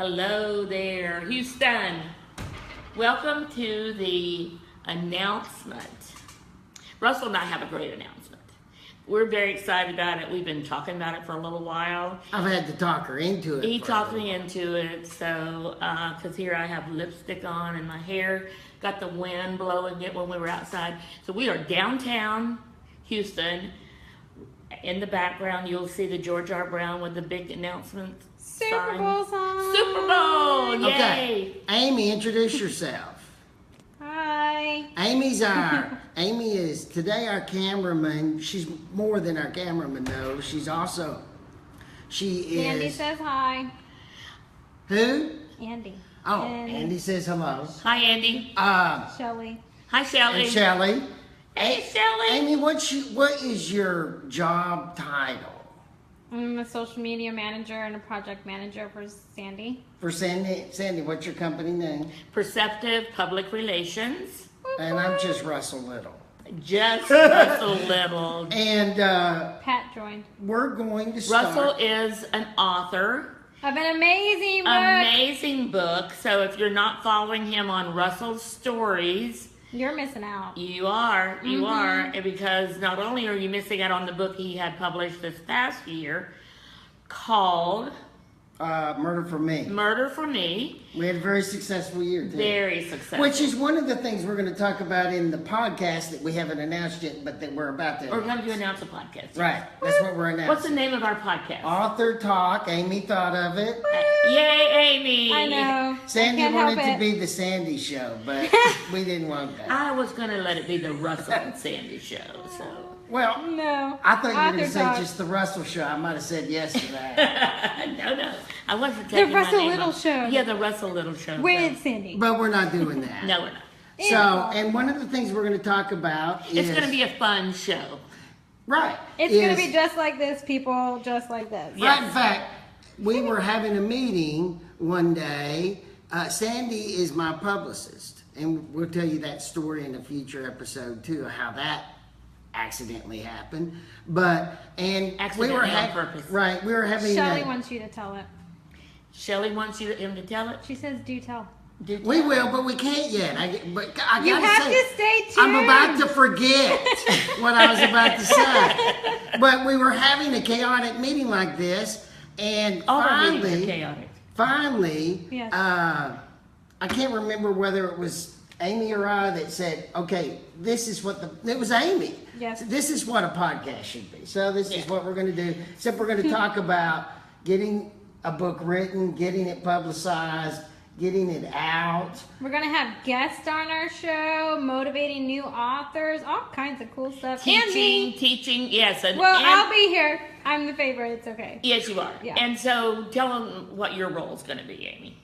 Hello there, Houston. Welcome to the announcement. Russell and I have a great announcement. We're very excited about it. We've been talking about it for a little while. I've had to talk her into it. He talked me into it, so, because here I have lipstick on and my hair got the wind blowing it when we were outside. So we are downtown Houston. In the background, you'll see the George R. Brown with the big announcement Super sign. Bowl song. Super Bowl, yay! Okay, Amy, introduce yourself. Hi. Amy is today our cameraman. She's more than our cameraman though. She Andy is, says hi. who? Andy. Oh, And Andy says hello. Hi, Andy. Shelley. Hi, Shelley. And Shelley. Hey, Shelley. Amy, what is your job title? I'm a social media manager and a project manager for Sandy. For Sandy, what's your company name? Perceptive Public Relations. And I'm just Russell Little. Just Russell Little. And Pat joined. we're going to start. Russell is an author. Of an amazing book. Amazing book. So if you're not following him on Russell's stories, You're missing out. you are. Because not only are you missing out on the book he had published this past year called Murder for Me. Murder for Me. We had a very successful year, too. Very successful. Which is one of the things we're going to talk about in the podcast that we haven't announced yet, but that we're about to. We're going to announce a podcast. Right. That's what we're announcing. What's the name of our podcast? Author Talk. Amy thought of it. Yay, Amy! I know. Sandy I can't help wanted to it. be the Sandy Show, but we didn't want that. I was going to let it be the Russell and Sandy show, so. Well, No. I thought you were going Author to say Talk. just the Russell Show. I might have said yes to that. No. I wasn't taking Russell my name Little off. Show. Yeah, the Russell Little Show. With Sandy. But we're not doing that. No, we're not. So, and one of the things we're going to talk about is. It's going to be a fun show. Right. It's going is- to be just like this, people. Just like this. Yeah. Right, in fact, we were having a meeting one day. Sandy is my publicist, and we'll tell you that story in a future episode too, of how that accidentally happened. But we Accidentally were on purpose. right. We were having. Shelley wants you to tell it. Shelley wants him to tell it. She says, do tell. Do we tell. will, but we can't yet. I You gotta have say, to stay tuned. I'm about to forget what I was about to say. But we were having a chaotic meeting like this, and All our meetings are finally. chaotic. Finally, Yes. I can't remember whether it was Amy or I that said, okay, this is what it was Amy. Yes. This is what a podcast should be. So this is Yeah. what we're going to do. Except we're going to talk about getting a book written, getting it publicized, getting it out. We're going to have guests on our show, motivating new authors, all kinds of cool stuff. And me. Teaching, yes. And, Well, and- I'll be here. I'm the favorite. It's okay. Yes, you are. Yeah. And so tell them what your role is going to be, Amy.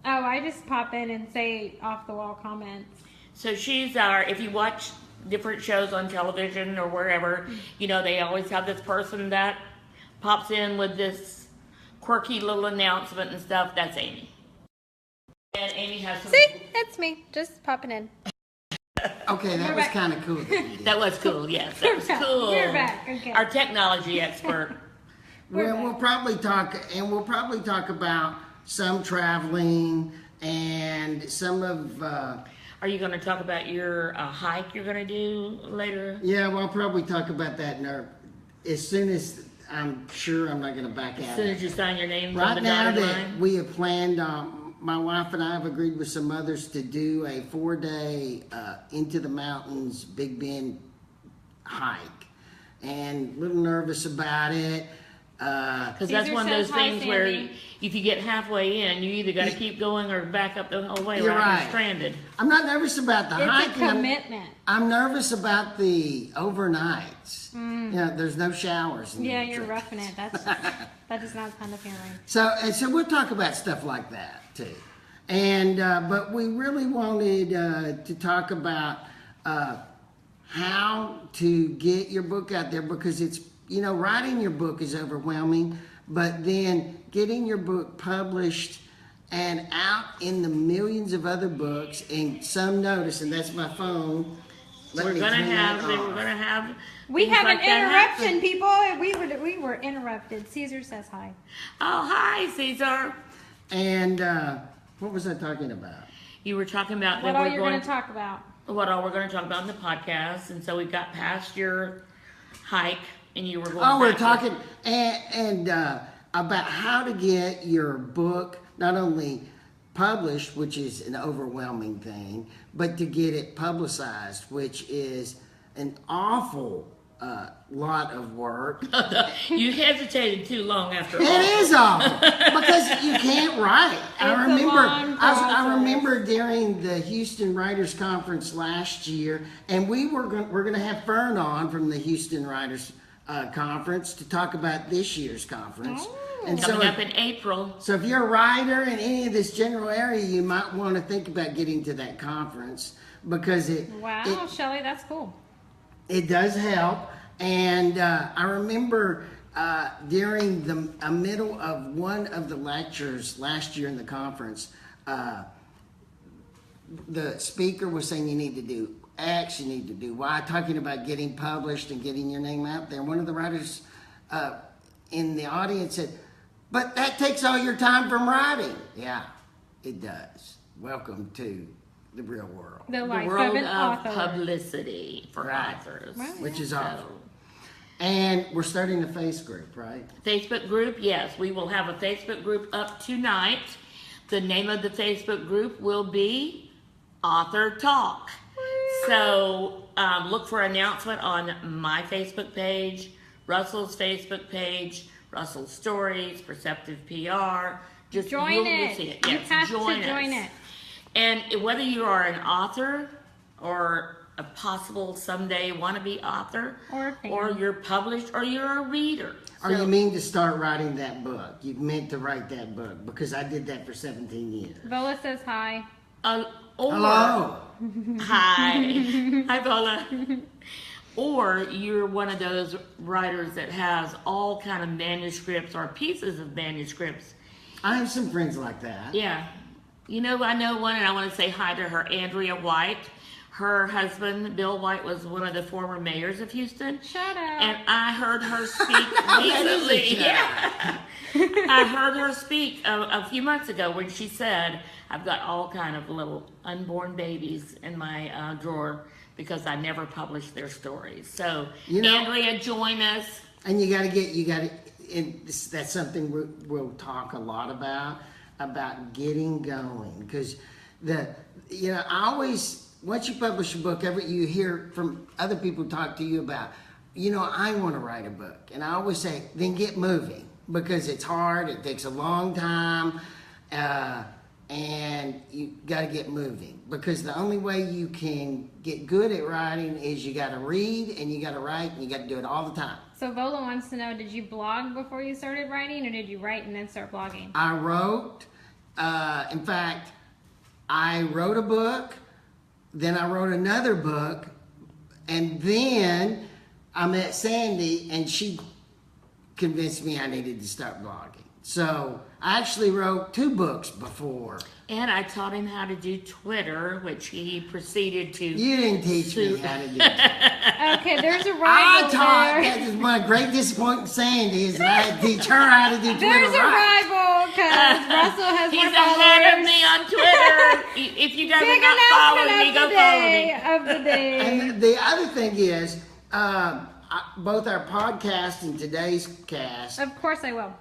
Oh, I just pop in and say off the wall comments. So she's if you watch different shows on television or wherever, they always have this person that pops in with this quirky little announcement and stuff. That's Amy. And Amy has some. See, it's me. Just popping in. Okay, that We're was back. kind of cool. that you did. That was cool, yes. That was We're back. cool. We're back, okay. Our technology expert. Well, we'll probably talk about some traveling and some of. Are you going to talk about your hike you're going to do later? Yeah, well, I'll probably talk about that as soon as I'm sure I'm not going to back out. As soon as you sign your name on Right the now dotted that line? we have planned, my wife and I have agreed with some others to do a 4-day into the mountains Big Bend hike, and a little nervous about it. Because that's Caesar one of those says hi, things where Sandy. if you get halfway in, you either got to keep going or back up the whole way, You're or right. you're stranded. I'm not nervous about the It's a hiking. commitment. I'm nervous about the overnights. There's no showers. in Yeah, the you're trip. roughing it. That does not sound appealing. So we'll talk about stuff like that too. And but we really wanted to talk about how to get your book out there, because it's writing your book is overwhelming, but then getting your book published and out in the millions of other books, and some notice, and that's my phone. We're gonna have. We things have like an that interruption, happen. people. We were interrupted. Caesar says hi. Oh, hi, Caesar. And what was I talking about? You were talking about What that all we're you're going going to talk about? what all we're going to talk about in the podcast, and so we got past your hike, and you were going. Oh, we're back to- talking and about how to get your book not only published, which is an overwhelming thing, but to get it publicized, which is an awful lot of work. You hesitated too long after all. It is awful because you can't write. I It's a remember. long I process. remember during the Houston Writers Conference last year, and we're going to have Fern on from the Houston Writers Conference to talk about this year's conference. Oh. And Coming so, up in April. so if you're a writer in any of this general area, you might want to think about getting to that conference because Wow, Shelley, that's cool. it does help. And I remember during the middle of one of the lectures last year in the conference, the speaker was saying you need to do X, you need to do Y, talking about getting published and getting your name out there. One of the writers in the audience said, "But that takes all your time from writing." Yeah, it does. Welcome to the real world, The The life world of an of author. publicity for Right. authors. Right. which is So, awful. And we're starting a face group, right? Facebook group, yes, we will have a Facebook group up tonight. The name of the Facebook group will be Author Talk. So look for announcement on my Facebook page, Russell's Facebook page, Russell's Stories, Perceptive PR. Just Join you'll it. see You Yes, have to join join us. it. And whether you are an author or a possible someday wannabe author, Or a fan. or you're published, or you're a reader. Or So- you mean to start writing that book? You meant to write that book because I did that for 17 years. Vola says hi. Or, Hello. Hi. Hi, Paula. Or you're one of those writers that has all kind of manuscripts or pieces of manuscripts. I have some friends like that. Yeah. You know, I know one, and I want to say hi to her, Andrea White. Her husband, Bill White, was one of the former mayors of Houston. Shut up. And I heard her speak That is a recently. shout. Yeah. I heard her speak a few months ago when she said, "I've got all kind of little unborn babies in my drawer because I never published their stories." So, You know- Andrea, join us. And and that's something we'll talk a lot about getting going. Because I always, once you publish a book, you hear from other people talk to you about, I want to write a book. And I always say, then get moving because it's hard, it takes a long time, and you got to get moving. Because the only way you can get good at writing is you got to read and you got to write and you got to do it all the time. So Vola wants to know, did you blog before you started writing, or did you write and then start blogging? I wrote, in fact, I wrote a book, then I wrote another book, and then I met Sandy and she convinced me I needed to start blogging. So I actually wrote 2 books before. And I taught him how to do Twitter, which he proceeded to. You didn't teach me how to do it. Okay, there's a I rival taught, there. that is my great disappointment Sandy is that I had to teach her how to do Twitter There's a right. rival because Russell has He's more ahead of followers. me on Twitter. If you guys Big are not following me, announcement go follow me. of the day. And the other thing is, both our podcast and today's cast, Of course I will.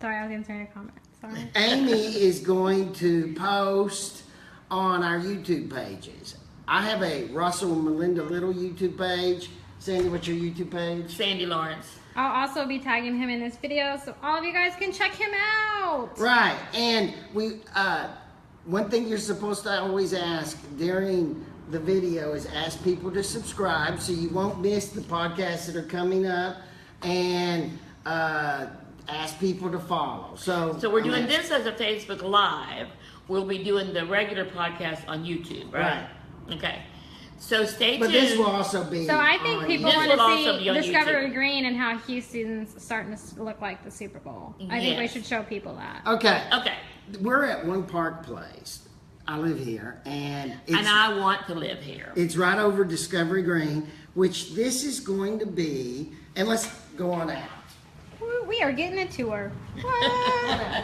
Sorry, I was answering a comment. Sorry. Amy is going to post on our YouTube pages. I have a Russell and Melinda Little YouTube page. Sandy, what's your YouTube page? Sandy Lawrence. I'll also be tagging him in this video so all of you guys can check him out. Right, and one thing you're supposed to always ask during the video is ask people to subscribe so you won't miss the podcasts that are coming up, and ask people to follow. So So we're doing this as a Facebook Live. We'll be doing the regular podcast on YouTube, right? Okay. So stay But tuned. this will also be. So I think on people This want will to also be see on Discovery YouTube. Green and how Houston's starting to look like the Super Bowl. I think we Yes. should show people that. Okay, Okay. we're at One Park Place. I live here, and And I want to live here. it's right over Discovery Green, which this is going to be. And let's go on out. Woo, we are getting a tour. What?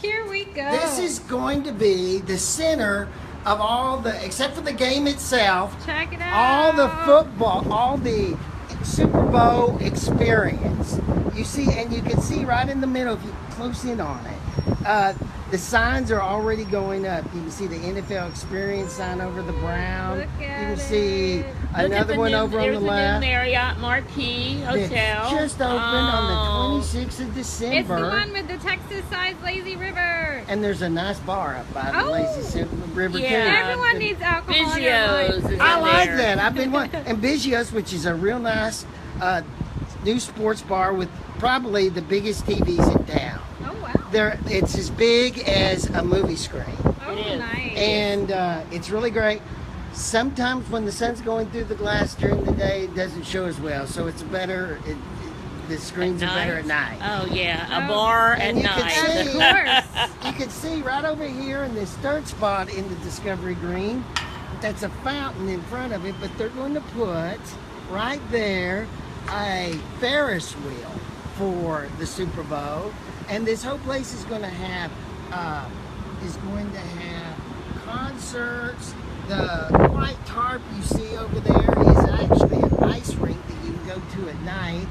Here we go. This is going to be the center of all the, except for the game itself, Check it out. all the football, all the Super Bowl experience. You see, and you can see right in the middle if you close in on it. The signs are already going up. You can see the NFL experience sign over the Brown. Look You at can see it. another one over on the There's the left. new Marriott Marquis Hotel. It's just opened on the 26th of It's December. the one with the Texas-sized lazy river. And there's a nice bar up by the Oh. Lazy River too. Yeah. Everyone needs alcohol in their Biggio's life. is I in like there. that. I've been one. And Biggio's, which is a real nice new sports bar with probably the biggest TVs in town. Oh, wow. It's as big as a movie screen, Oh, It is. nice. and it's really great. Sometimes when the sun's going through the glass during the day, it doesn't show as well. So it's better. The screens are better at night. Oh yeah, a Oh. bar at And you can night. see- Of course. You can see right over here in this third spot in the Discovery Green, that's a fountain in front of it, but they're going to put right there a Ferris wheel for the Super Bowl, and this whole place is going to have concerts. The white tarp you see over there is actually an ice rink that you can go to at night.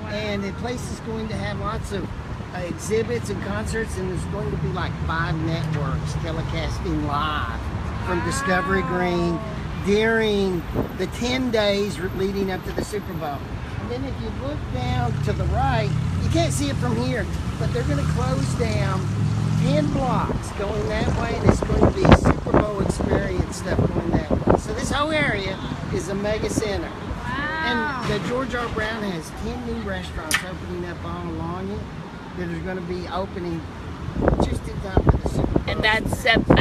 wow. And the place is going to have lots of exhibits and concerts, and there's going to be like 5 networks telecasting live from Discovery Green during the 10 days leading up to the Super Bowl. And then if you look down to the right, you can't see it from here, but they're going to close down 10 blocks going that way, and it's going to be Super Bowl experience stuff going that way. So this whole area is a mega center. Wow. And the George R. Brown has 10 new restaurants opening up all along it that are going to be opening just in time for the Super Bowl. And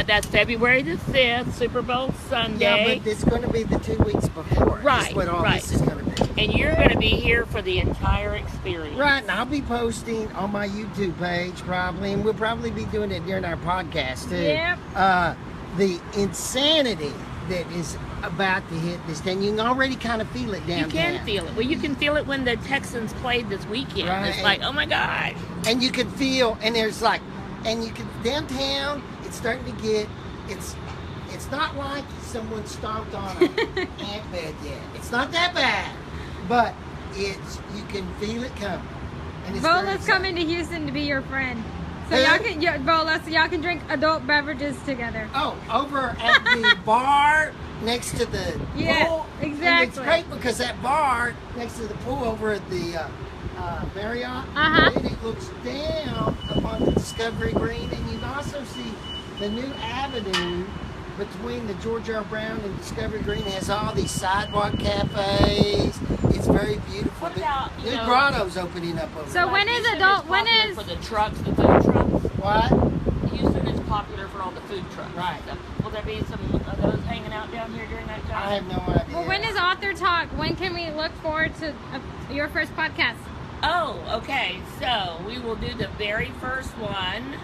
that's February the 5th, Super Bowl yeah, Sunday. but it's going to be the 2 weeks before. Right, Is what all right. this is going to be. And you're going to be here for the entire experience. Right, and I'll be posting on my YouTube page probably, and we'll probably be doing it during our podcast too. Yep. The insanity that is about to hit this town, you can already kind of feel it You downtown. can feel it. Well, you can feel it when the Texans played this weekend. Right. It's like, oh my God. And you can feel, and there's like, and you can downtown. It's starting to get. It's not like someone stomped on an ant bed yet. It's not that bad, but you can feel it coming. And it's very Bola's exciting. coming to Houston to be your friend. So Who? Bola, so y'all can drink adult beverages together. Oh, over at the bar next to the Yeah, pool. And it's exactly. great because that bar next to the pool over at the Marriott, Uh-huh. and it looks down upon the Discovery Green, and you can also see the new avenue between the George R. Brown and Discovery Green. It has all these sidewalk cafes. It's very beautiful. What about, New you know- grotto's opening up over So there. when is Houston adult- when popular is- for the trucks, the food trucks? What? Houston is popular for all the food trucks. Right. So, will there be some of those hanging out down here during that time? I have no idea. Well, when is Author Talk? When can we look forward to your first podcast? Oh, okay. So we will do the very first one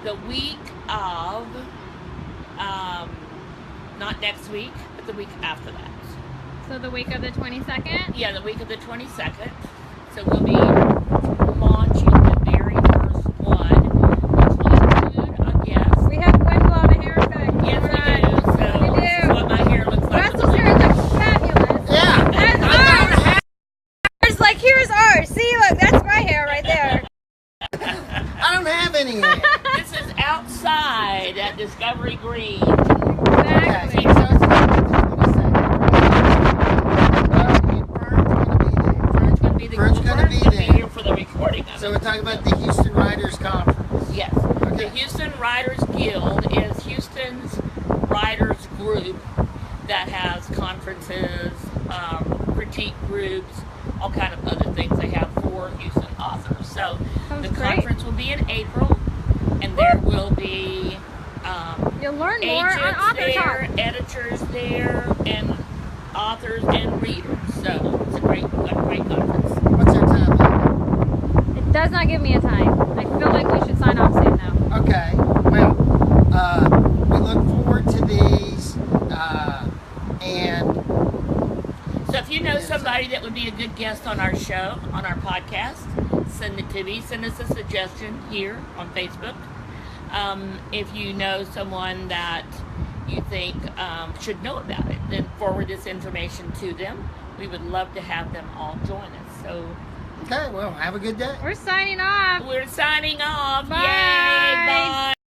the week of, not next week, but the week after that. So the week of the 22nd? Yeah, the week of the 22nd. So we'll be launching the very first one, which will include a guest. We have wind blown a hair effect. Yes, we Right. do. So We this do. is what my hair looks like. Russell's hair looks fabulous. Yeah. That's I don't ours. have- It's like, here's ours. See, look, that's my hair right there. I don't have any yet. This is outside at Discovery Green. Exactly. Okay, so it's gonna be the 22nd. It's going to be the Vern's gonna be there. here for the recording of So it. we're talking about the Houston Writers Conference. Yes. Okay. The Houston Writers Guild is Houston's writers group that has conferences, critique groups, all kind of other things they have for Houston authors. So Sounds the great. conference will be in April, and there will be You'll learn more on agents Author there, Talk. editors there, and authors and readers. So it's a great conference. What's our time? It does not give me a time. I feel like we should sign off soon now. Okay. Well, we look forward to these, and So if you know somebody that would be a good guest on our show, on our podcast, send it to me. Send us a suggestion here on Facebook. if you know someone that you think should know about it, then forward this information to them. We would love to have them all join us. So Okay, well, have a good day. We're signing off. we're signing off. Bye. Yay, bye.